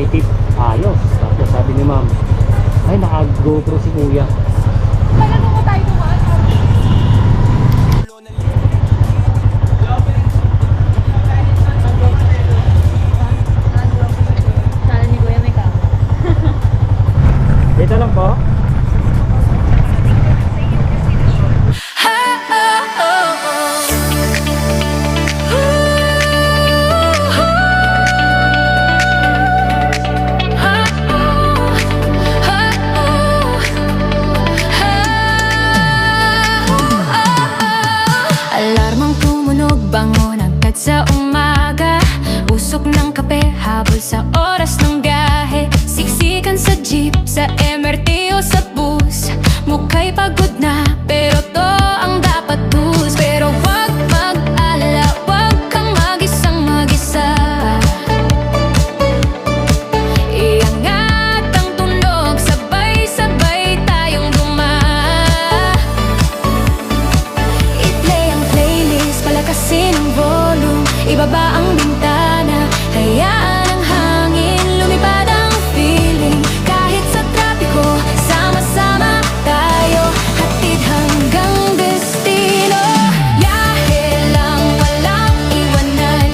may tip. Ayos. Tapos sabi ni ma'am, ay naka-GoPro si kuya. Paano mo tayo dumaan? Sana ni Kuya may kama. Dito lang po. Alarmang tumunog, bangon agad sa umaga. Usok ng kape, habol sa oras ng biyahe. Siksikan sa jeep, sa MRT o sa bus. Mukha'y pagod na, pero to ang dapat tus. Pero wag mag-alala, wag kang mag-isang mag-isa. Iangat ang tunog, sabay-sabay tayong i-play ang playlist, palakasin ang volume, ibaba ang bintana, hayaan ang hangin, lumipad ang feeling. Kahit sa trapiko, sama-sama tayo, hatid hanggang destino. Biyahe lang, walang iwanan,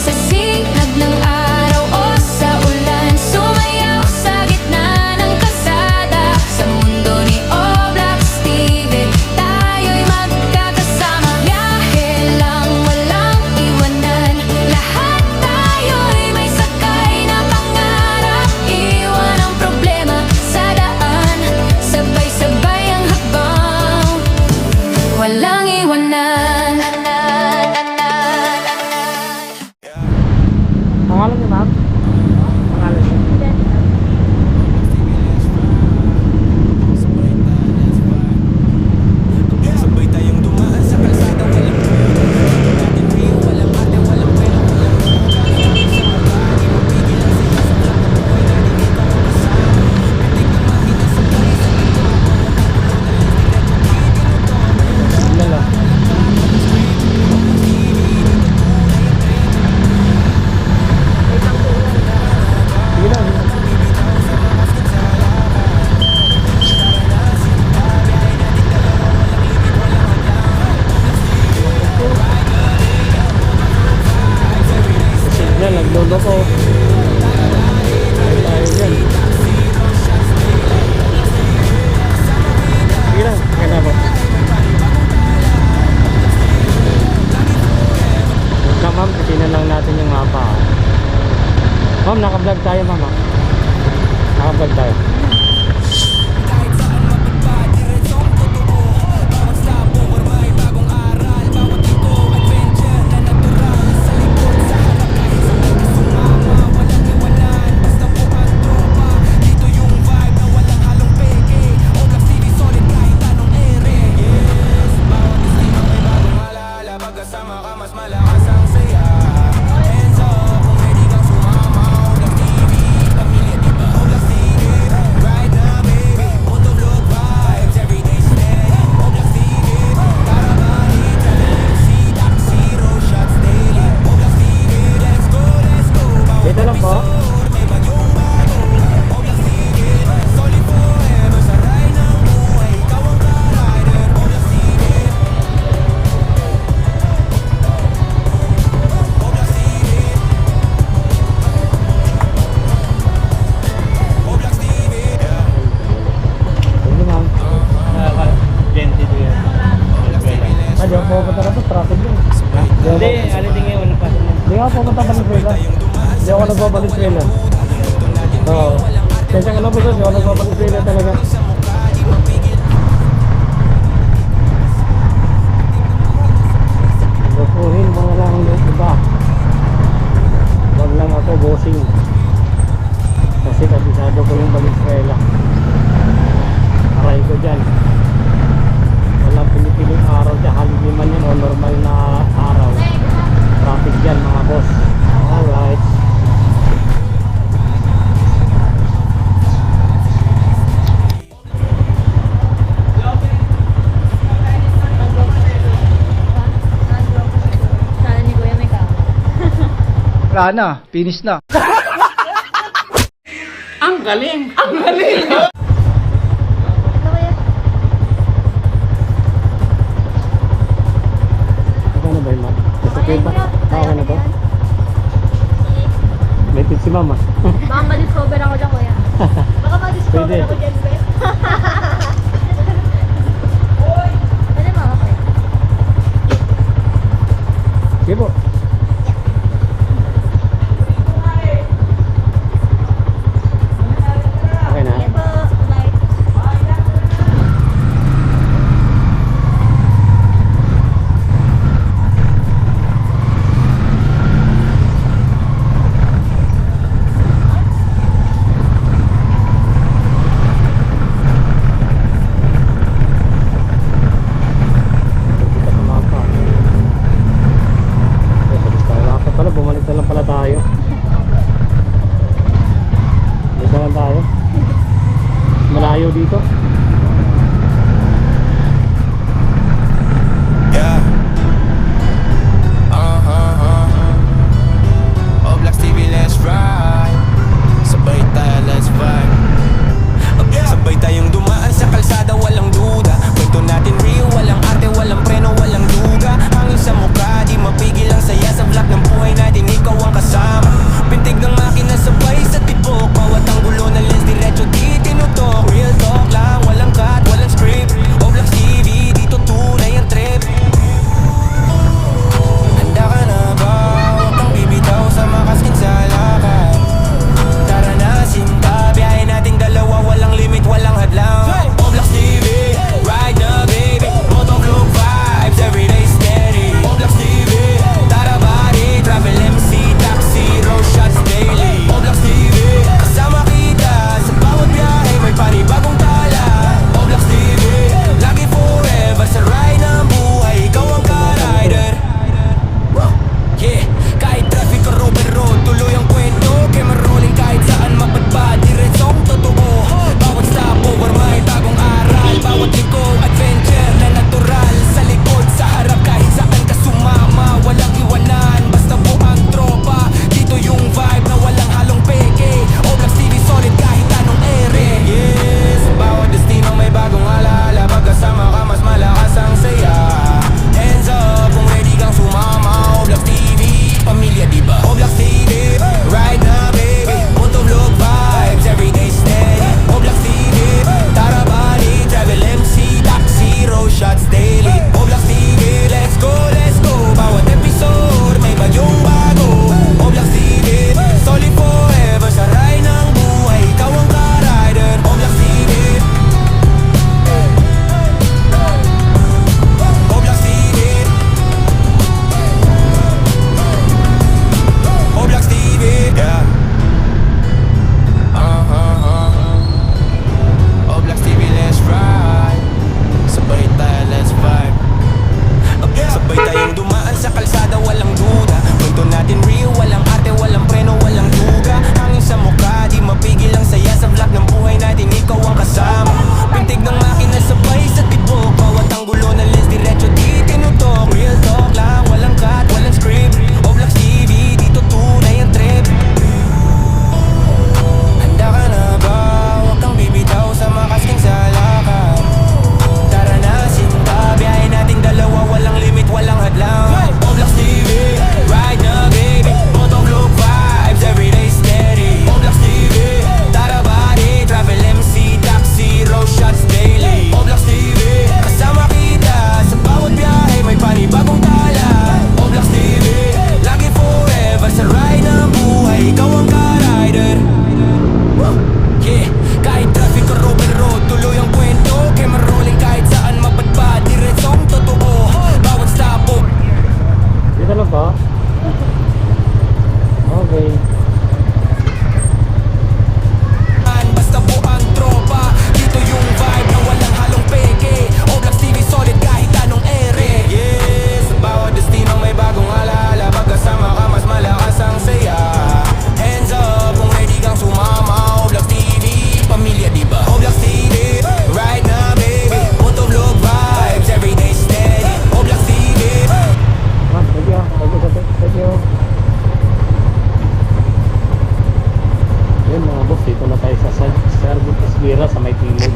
sa sinag ng araw o sa ulan. Sumayaw sa gitna ng kalsada, sa mundo ni Oblak Steven, tayo'y magkakasama. Biyahe lang, walang iwanan, lahat tayo'y may sakay na pangarap. Iwan ang problema sa daan, sabay-sabay ang hakbang, walang iwanan. Pangalan niyo ma'am? Pangalan niyo? Sabay tayong dumaan sa kalsada, walang natin rio, walang ate, walang pera, walang magkakaroon sa mga di mapigil ang saya sa lahat ng buhay natin, ikaw ang kasama. Pitik na mahina sa buhay sa ito, Lala. Sige lang. Signal, naglolo ko. Tayo dyan. Sige lang, kaya po. Huwag na ma'am, titignan lang natin yung mapa. Ma'am, naka-vlog tayo ma'am. Naka-vlog tayo. Pagkasama ka, mas malakas ang saya. Hands up, kung ready kang sumama. Oblak TV, pamilya di ba? Oblak TV, right now baby. Motovlog vibes, everyday steady. Oblak TV, Karabali, MC, taxi, road shots daily. Oblak TV, let's go, let's go. Dito lang po. May bagyong bago. Oblak TV, solid forever. Sa ride ng buhay, ikaw ang ka-rider. Oblak TV. Sige ma'am. Ay, di ako pupunta na po, traffic yun. Hindi, ano din ngayon, napasok mo. Hindi ako pupunta Valenzuela. Hindi ako nagbabalenzuela. Oo. Kaya ka lang po, hindi ako nagbabalenzuela talaga. Lupuhin mga lang yung iba. Huwag lang ako bossing. Kasi kabisado ko yung Valenzuela. Aray ko dyan. Walang pinipiling araw dyan. Haliliman yun o normal na araw. Traffic dyan mga boss. Alright. Sana ni Kuya may kama. Wala na, finish na. galing! Ang galing! Ano ba yun, ma? Okay ba? Okay na ba? May tip si mama. Baka ma-discover ako dyan, kuya. Baka ma-discover Pwede. ako dyan, be. Pwede mama, kuya. Sige po. Okay na. Sige po, bye. Kita sa mapa. Balik tayo. Dapat pala, bumalik na lang pala tayo. Balik na lang tayo. Malayo dito. Yeah. Oblax TV, let's ride. Sabay tayo, let's vibe. Sabay tayong dumaan sa kalsada, walang duda. Kwento natin real, walang arte, walang preno, walang duga. Hangin sa mukha, di mapigil ang saya sa vlog ng buhay natin, ikaw ang kasama. Pintig ng makina sabay sa tibok, bawat ang gulo ng lens diretso di tinutok. Real talk, titira sa may pilog.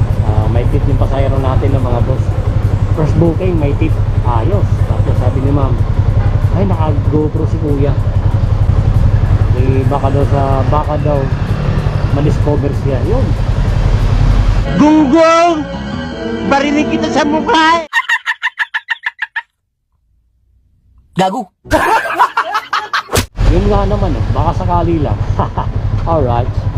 May tip yung pasayro natin ng mga boss. First booking, may tip. Ayos. Tapos sabi ni ma'am, ay naka-GoPro si kuya. Baka daw ma-discover siya. Yun. Gunggong! Barinig kita sa mukha! Gago! Yun nga naman baka sakali lang. Alright.